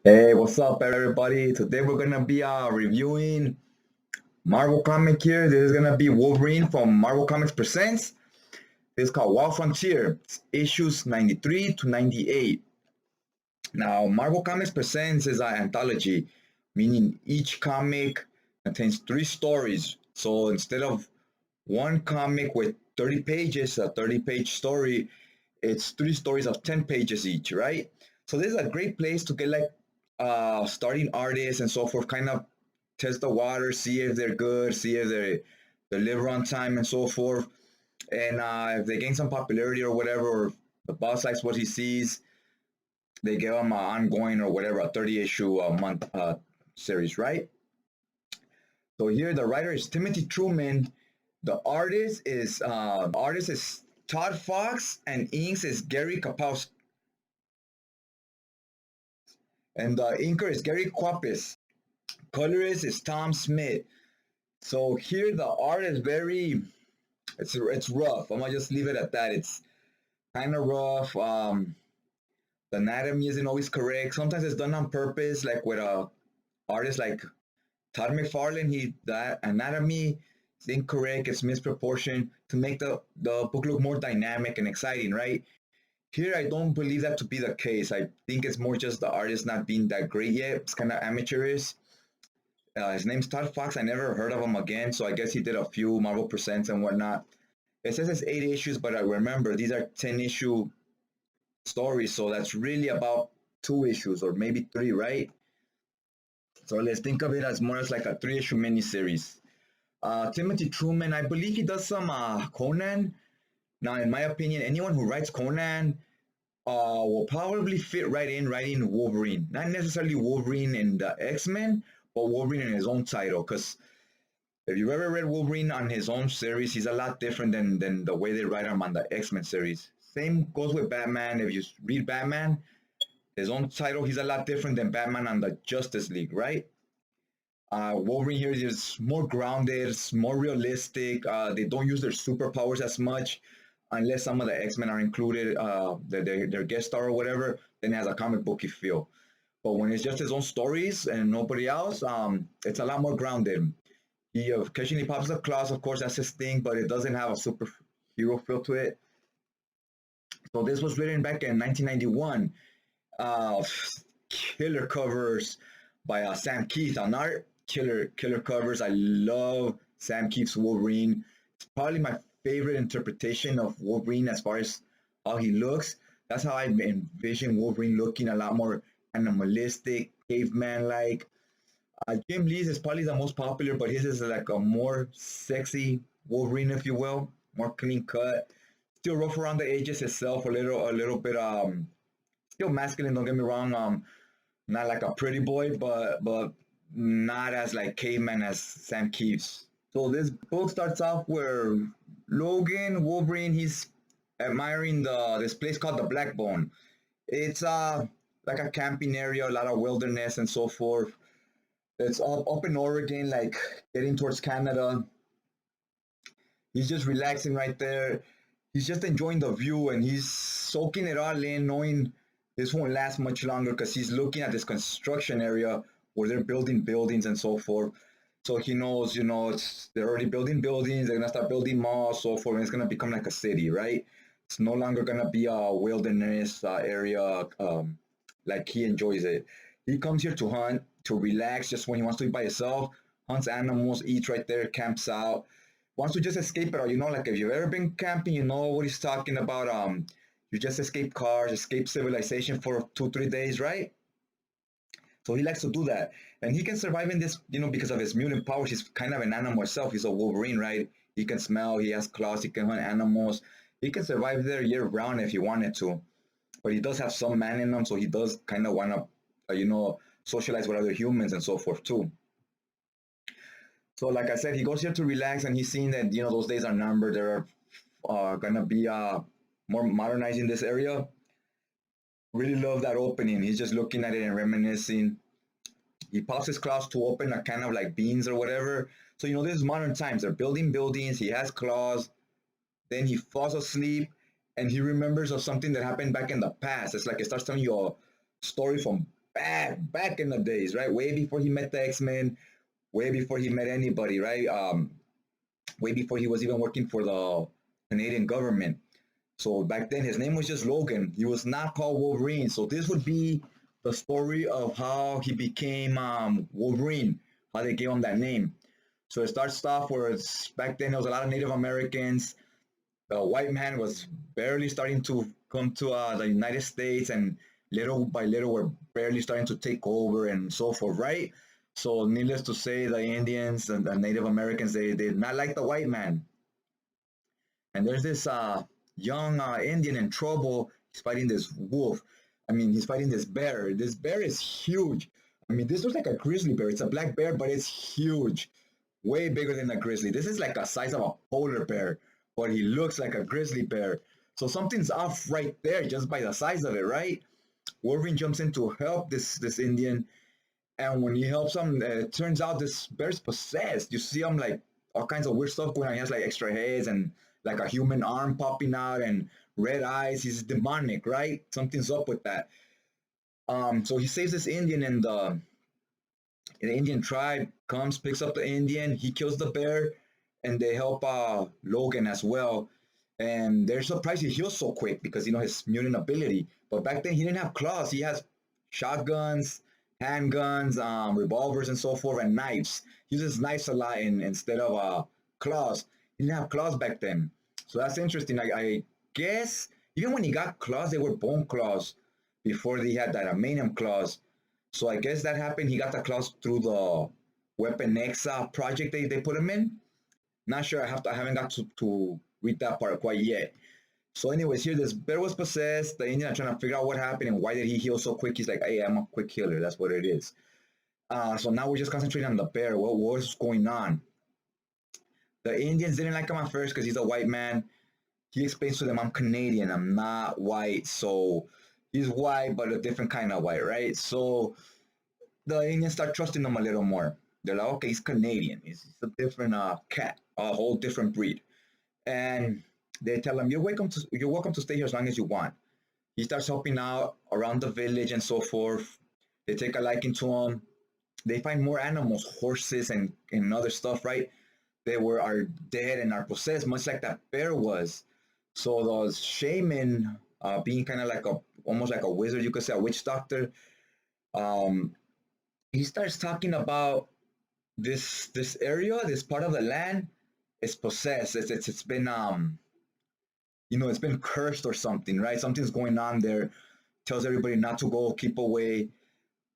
Hey, what's up, everybody? Today we're gonna be reviewing Marvel comic here. This is gonna be Wolverine from Marvel Comics Presents. This is called Wild Frontier. It's issues 93 to 98. Now, Marvel Comics Presents is an anthology, meaning each comic contains three stories. So instead of one comic with 30 pages, a 30-page story, it's three stories of 10 pages each, right? So this is a great place to get like starting artists and so forth, kind of test the water, see if they're good, see if they deliver on time and so forth. And if they gain some popularity or whatever, or the boss likes what he sees, they give him an ongoing or whatever, a 30 issue a month series, right? So here the writer is Timothy Truman. The artist is Todd Foxx, and inks is Gary Kwapisz, and the inker is Gary Kwapisz. Colorist is Tom Smith. So here the art is very, it's rough. I'm gonna just leave it at that. It's kind of rough. The anatomy isn't always correct. Sometimes it's done on purpose, like with a artist like Todd McFarlane. That anatomy is incorrect. It's misproportioned to make the book look more dynamic and exciting, right? Here, I don't believe that to be the case. I think it's more just the artist not being that great yet. It's kind of amateurish. His name's Todd Fox. I never heard of him again, so I guess he did a few Marvel Presents and whatnot. It says it's 8 issues, but I remember these are 10 issue stories, so that's really about 2 issues or maybe three, right? So let's think of it as more as like a 3 issue miniseries. Timothy Truman, I believe he does some Conan. Now, in my opinion, anyone who writes Conan will probably fit right in writing Wolverine. Not necessarily Wolverine in the X-Men, but Wolverine in his own title, because if you've ever read Wolverine on his own series, he's a lot different than the way they write him on the X Men series. Same goes with Batman. If you read Batman, his own title, he's a lot different than Batman on the Justice League, right? Wolverine here is more grounded, it's more realistic. They don't use their superpowers as much, unless some of the X Men are included, their guest star or whatever. Then it has a comic booky feel. But when it's just his own stories and nobody else, it's a lot more grounded. He occasionally pops up claws, of course, that's his thing, but it doesn't have a superhero feel to it. So this was written back in 1991. Uh, Killer covers by Sam Keith on art. Killer covers. I love Sam Keith's Wolverine. It's probably my favorite interpretation of Wolverine as far as how he looks. That's how I envision Wolverine looking, a lot more animalistic, caveman-like. Jim Lee's is probably the most popular, but his is like a more sexy Wolverine, if you will, more clean cut. Still rough around the edges itself, a little bit still masculine. Don't get me wrong. Not like a pretty boy, but not as like caveman as Sam Keith's. So this book starts off where Logan Wolverine he's admiring this place called the Black Bone. It's like a camping area, a lot of wilderness and so forth. It's up in Oregon, like getting towards Canada. He's just relaxing right there. He's just enjoying the view and he's soaking it all in, knowing this won't last much longer because he's looking at this construction area where they're building buildings and so forth. So he knows, they're already building buildings. They're gonna start building malls, so forth, and it's gonna become like a city, right? It's no longer gonna be a wilderness area like he enjoys it. He comes here to hunt, to relax, just when he wants to be by himself. Hunts animals, eats right there, camps out. Wants to just escape it all. Like if you've ever been camping, you know what he's talking about. You just escape cars, escape civilization for 2, 3 days, right? So he likes to do that, and he can survive in this, because of his mutant powers. He's kind of an animal himself. He's a Wolverine, right? He can smell. He has claws. He can hunt animals. He can survive there year round if he wanted to, but he does have some man in him, so he does kind of want to, socialize with other humans and so forth too. So, like I said, he goes here to relax, and he's seeing that those days are numbered. There are gonna be more modernizing this area. Really love that opening. He's just looking at it and reminiscing. He pops his claws to open a can of like beans or whatever. So this is modern times. They're building buildings. He has claws. Then he falls asleep, and he remembers of something that happened back in the past. It's like it starts telling you a story from back in the days, right? Way before he met the X-Men, way before he met anybody, right? Way before he was even working for the Canadian government. So back then, his name was just Logan. He was not called Wolverine. So this would be the story of how he became Wolverine, how they gave him that name. So it starts off where it's back then there was a lot of Native Americans. The white man was barely starting to come to the United States, and little by little we're barely starting to take over and so forth, right? So needless to say, the Indians and the Native Americans, they did not like the white man. And there's this young Indian in trouble. He's fighting this wolf. I mean, he's fighting this bear. This bear is huge. I mean, this looks like a grizzly bear. It's a black bear, but it's huge, way bigger than a grizzly. This is like a size of a polar bear, but he looks like a grizzly bear. So something's off right there just by the size of it, right? Wolverine jumps in to help this Indian, and when he helps him, it turns out this bear's possessed. You see him like all kinds of weird stuff going on. He has like extra heads and like a human arm popping out and red eyes. He's demonic, right? Something's up with that. So he saves this Indian, and the Indian tribe comes, picks up the Indian. He kills the bear, and they help Logan as well. And they're surprised he heals so quick because his mutant ability. But back then he didn't have claws. He has shotguns, handguns, revolvers, and so forth, and knives. He uses knives a lot instead of claws. He didn't have claws back then, so that's interesting. I guess even when he got claws, they were bone claws before he had that adamantium claws. So I guess that happened. He got the claws through the Weapon X project they put him in. Not sure. I haven't got to read that part quite yet. So, anyways, here this bear was possessed. The Indian are trying to figure out what happened and why did he heal so quick. He's like, "Hey, I'm a quick healer. That's what it is." So now we're just concentrating on the bear. What was going on? The Indians didn't like him at first because he's a white man. He explains to them, "I'm Canadian. I'm not white." So he's white, but a different kind of white, right? So the Indians start trusting him a little more. They're like, "Okay, he's Canadian. He's a different cat, a whole different breed." And they tell him, "You're welcome to stay here as long as you want." He starts helping out around the village and so forth. They take a liking to him. They find more animals, horses and other stuff, right? They are dead and are possessed, much like that bear was. So the shaman, being kind of like almost like a wizard, you could say a witch doctor, um, he starts talking about this area, this part of the land is possessed. It's been it's been cursed or something, right? Something's going on there. Tells everybody not to go, keep away.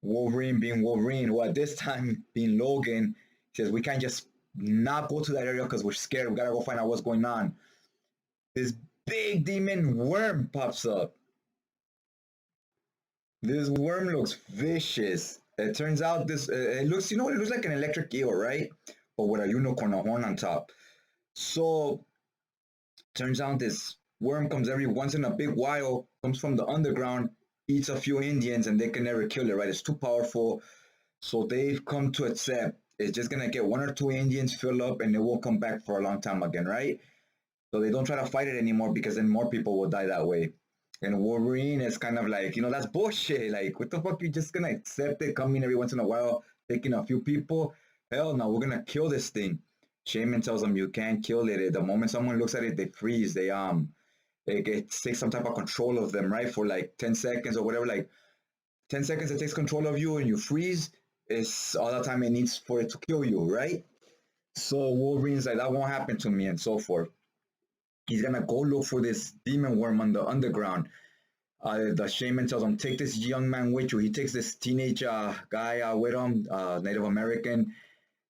Wolverine being Wolverine, who at this time being Logan, says we can't just not go to that area because we're scared. We gotta go find out what's going on. This big demon worm pops up. This worm looks vicious. It turns out it looks it looks like an electric eel, right? But with a unicorn, a horn on top. So turns out this worm comes every once in a big while, comes from the underground, eats a few Indians, and they can never kill it, right? It's too powerful. So they've come to accept it's just gonna get one or two Indians, fill up, and it won't come back for a long time again, right? So they don't try to fight it anymore because then more people will die that way. And Wolverine is kind of like, that's bullshit. Like, what the fuck? You just gonna accept it coming every once in a while, taking a few people? Hell no, we're gonna kill this thing. Shaman tells them you can't kill it. The moment someone looks at it, they freeze. It takes some type of control of them, right? For like 10 seconds or whatever. Like 10 seconds it takes control of you and you freeze. It's all the time it needs for it to kill you, right? So Wolverine's like, that won't happen to me and so forth. He's gonna go look for this demon worm on the underground. The shaman tells him, take this young man with you. He takes this teenage guy with him, Native American,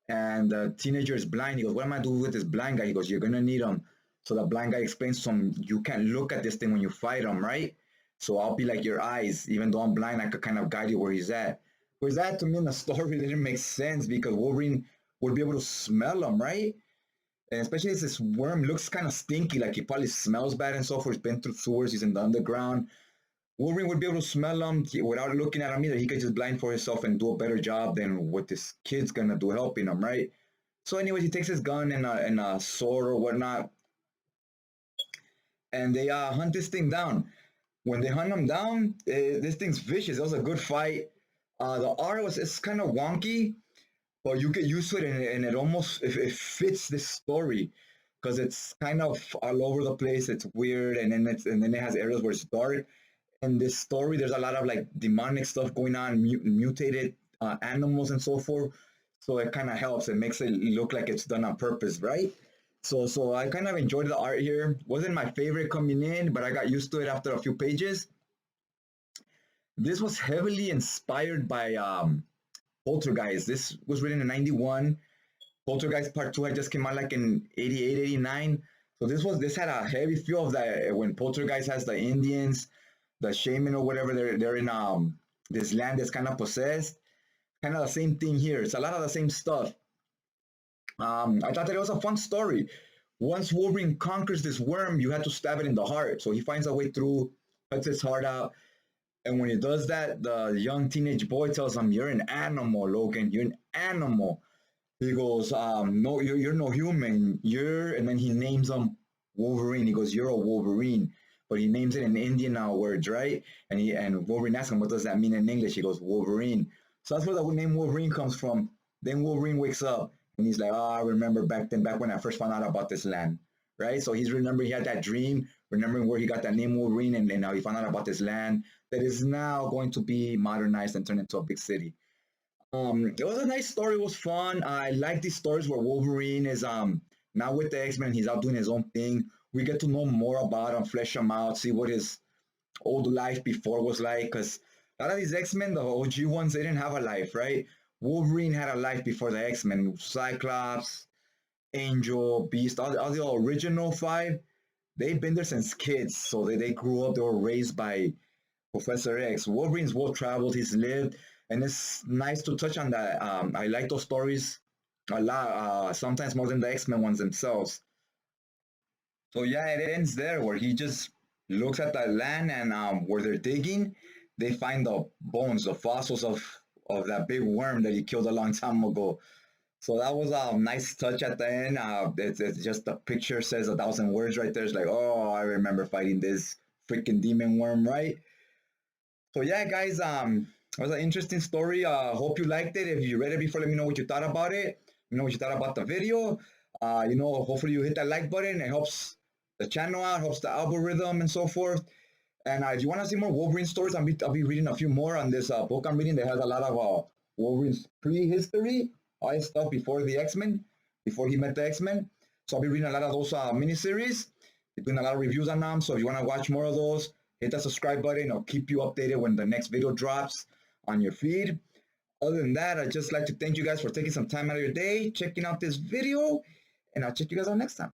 and the teenager is blind. He goes, what am I doing with this blind guy? He goes, you're gonna need him. So the blind guy explains to him, you can't look at this thing when you fight him, right? So I'll be like your eyes. Even though I'm blind, I could kind of guide you where he's at. Whereas that to me in the story didn't make sense because Wolverine would be able to smell him, right? And especially as this worm looks kind of stinky, like he probably smells bad and so forth. He's been through sewers, he's in the underground. Wolverine would be able to smell him without looking at him either. He could just blind for himself and do a better job than what this kid's gonna do helping him, right? So anyways, he takes his gun and a sword or whatnot, and they hunt this thing down. When they hunt him down, this thing's vicious. It was a good fight. The art it's kind of wonky, but you get used to it, and it almost it fits this story because it's kind of all over the place. It's weird, and then it has areas where it's dark. In this story, there's a lot of like demonic stuff going on, mutated animals and so forth. So it kind of helps. It makes it look like it's done on purpose, right? So I kind of enjoyed the art here. Wasn't my favorite coming in, but I got used to it after a few pages. This was heavily inspired by Poltergeist. This was written in 91. Poltergeist Part 2 had just came out like in 88, 89. So this had a heavy feel of that when Poltergeist has the Indians, the shaman or whatever, they're in this land that's kind of possessed. Kind of the same thing here. It's a lot of the same stuff. I thought that it was a fun story. Once Wolverine conquers this worm, you have to stab it in the heart. So he finds a way through, cuts his heart out, and when he does that, the young teenage boy tells him, "You're an animal, Logan. You're an animal." He goes, "No, you're no human. You're," and then he names him Wolverine. He goes, "You're a Wolverine," but he names it in Indian words, right? And Wolverine asks him, "What does that mean in English?" He goes, "Wolverine." So that's where the name Wolverine comes from. Then Wolverine wakes up and he's like, "Oh, I remember back when I first found out about this land." Right? So he's remembering he had that dream, remembering where he got that name Wolverine, and how he found out about this land that is now going to be modernized and turned into a big city. It was a nice story. It was fun. I like these stories where Wolverine is not with the X-Men. He's out doing his own thing. We get to know more about him, flesh him out, see what his old life before was like. Because a lot of these X-Men, the OG ones, they didn't have a life, right? Wolverine had a life before the X-Men. Cyclops, Angel, Beast, all the original five, they've been there since kids. So they grew up, they were raised by Professor X. Wolverine's well traveled, he's lived, and it's nice to touch on that. I like those stories a lot, sometimes more than the X Men ones themselves. So yeah, it ends there where he just looks at that land and where they're digging, they find the bones, the fossils of that big worm that he killed a long time ago. So that was a nice touch at the end. It's just the picture says 1,000 words right there. It's like, oh, I remember fighting this freaking demon worm, right? So yeah, guys, it was an interesting story. Hope you liked it. If you read it before, let me know what you thought about it. Let me know what you thought about the video. Hopefully you hit that like button. It helps the channel out, helps the algorithm and so forth. And if you want to see more Wolverine stories, I'll be reading a few more on this book I'm reading that has a lot of Wolverine's prehistory, all his stuff before the X-Men, before he met the X-Men. So I'll be reading a lot of those miniseries. We're doing a lot of reviews on them. So if you want to watch more of those, hit that subscribe button. I'll keep you updated when the next video drops on your feed. Other than that, I'd just like to thank you guys for taking some time out of your day, checking out this video, and I'll check you guys out next time.